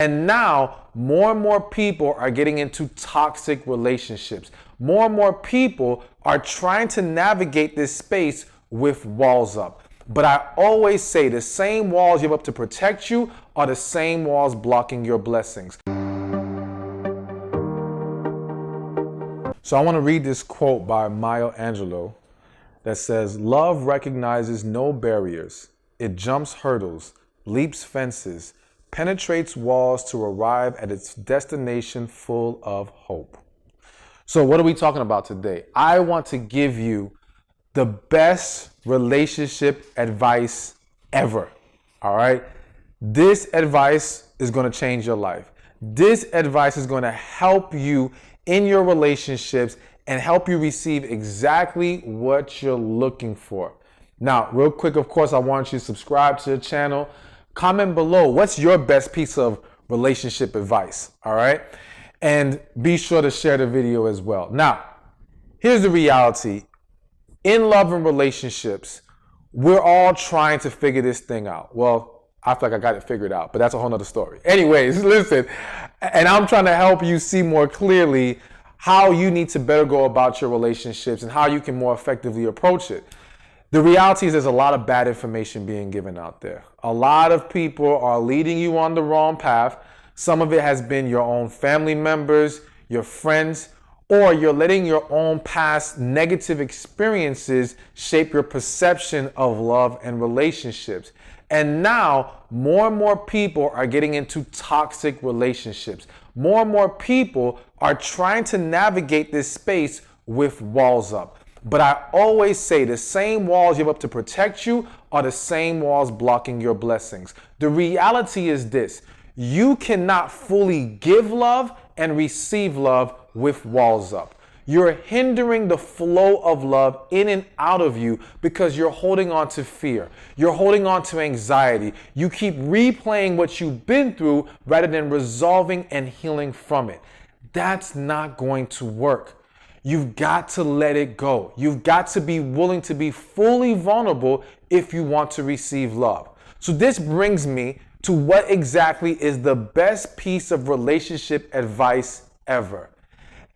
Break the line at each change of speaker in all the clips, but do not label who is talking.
And now more and more people are getting into toxic relationships. More and more people are trying to navigate this space with walls up. But I always say the same walls you have up to protect you are the same walls blocking your blessings. So I want to read this quote by Maya Angelou that says, "Love recognizes no barriers. It jumps hurdles, leaps fences, penetrates walls to arrive at its destination full of hope." So what are we talking about today? I want to give you the best relationship advice ever. All right. This advice is going to change your life. This advice is going to help you in your relationships and help you receive exactly what you're looking for. Now, real quick, of course, I want you to subscribe to the channel. Comment below, what's your best piece of relationship advice? All right. And be sure to share the video as well. Now, here's the reality. In love and relationships, we're all trying to figure this thing out. Well, I feel like I got it figured out, but that's a whole nother story. Anyways, listen, and I'm trying to help you see more clearly how you need to better go about your relationships and how you can more effectively approach it. The reality is there's a lot of bad information being given out there. A lot of people are leading you on the wrong path. Some of it has been your own family members, your friends, or you're letting your own past negative experiences shape your perception of love and relationships. And now more and more people are getting into toxic relationships. More and more people are trying to navigate this space with walls up. But I always say the same walls you have up to protect you are the same walls blocking your blessings. The reality is this: you cannot fully give love and receive love with walls up. You're hindering the flow of love in and out of you because you're holding on to fear. You're holding on to anxiety. You keep replaying what you've been through rather than resolving and healing from it. That's not going to work. You've got to let it go. You've got to be willing to be fully vulnerable if you want to receive love. So this brings me to what exactly is the best piece of relationship advice ever.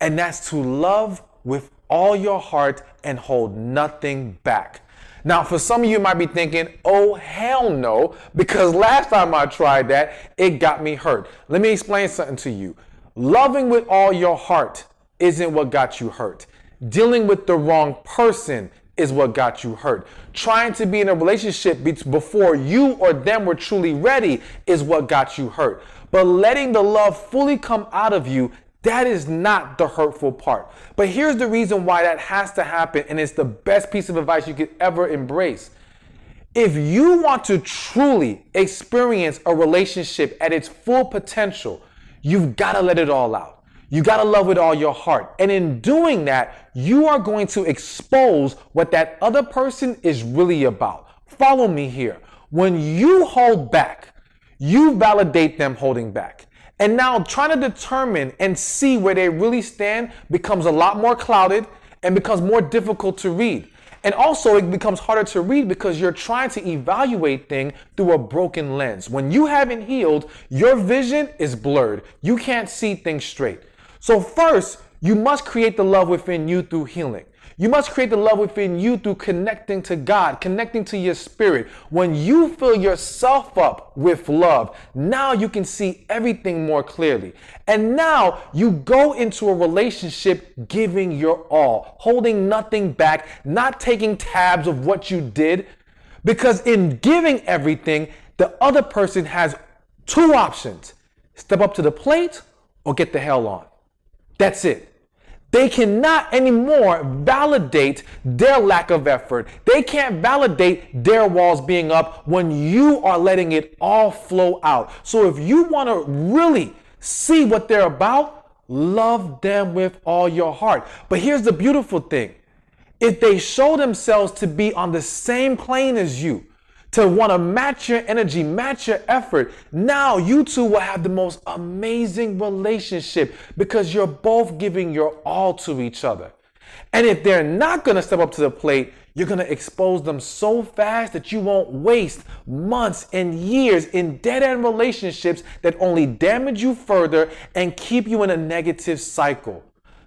And that's to love with all your heart and hold nothing back. Now, for some of you might be thinking, oh, hell no, because last time I tried that, it got me hurt. Let me explain something to you. Loving with all your heart isn't what got you hurt. Dealing with the wrong person is what got you hurt. Trying to be in a relationship before you or them were truly ready is what got you hurt. But letting the love fully come out of you, that is not the hurtful part. But here's the reason why that has to happen, and it's the best piece of advice you could ever embrace. If you want to truly experience a relationship at its full potential, you've got to let it all out. You got to love with all your heart. And in doing that, you are going to expose what that other person is really about. Follow me here. When you hold back, you validate them holding back. And now trying to determine and see where they really stand becomes a lot more clouded and becomes more difficult to read. And also it becomes harder to read because you're trying to evaluate things through a broken lens. When you haven't healed, your vision is blurred. You can't see things straight. So first, you must create the love within you through healing. You must create the love within you through connecting to God, connecting to your spirit. When you fill yourself up with love, now you can see everything more clearly. And now you go into a relationship giving your all, holding nothing back, not taking tabs of what you did. Because in giving everything, the other person has two options: step up to the plate or get the hell on. That's it. They cannot anymore validate their lack of effort. They can't validate their walls being up when you are letting it all flow out. So if you want to really see what they're about, love them with all your heart. But here's the beautiful thing. If they show themselves to be on the same plane as you, to want to match your energy, match your effort, now you two will have the most amazing relationship because you're both giving your all to each other. And if they're not going to step up to the plate, You're going to expose them so fast that you won't waste months and years in dead-end relationships that only damage you further and keep you in a negative cycle.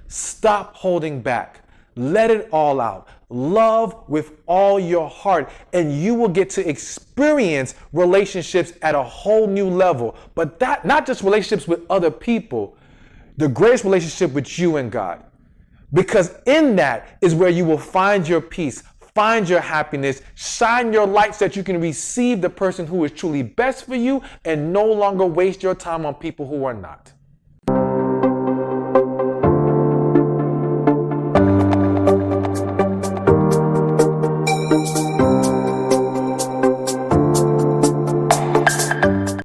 Stop holding back. Let it all out. Love with all your heart, and you will get to experience relationships at a whole new level. But that, not just relationships with other people, the greatest relationship with you and God. Because in that is where you will find your peace, find your happiness, shine your light so that you can receive the person who is truly best for you and no longer waste your time on people who are not.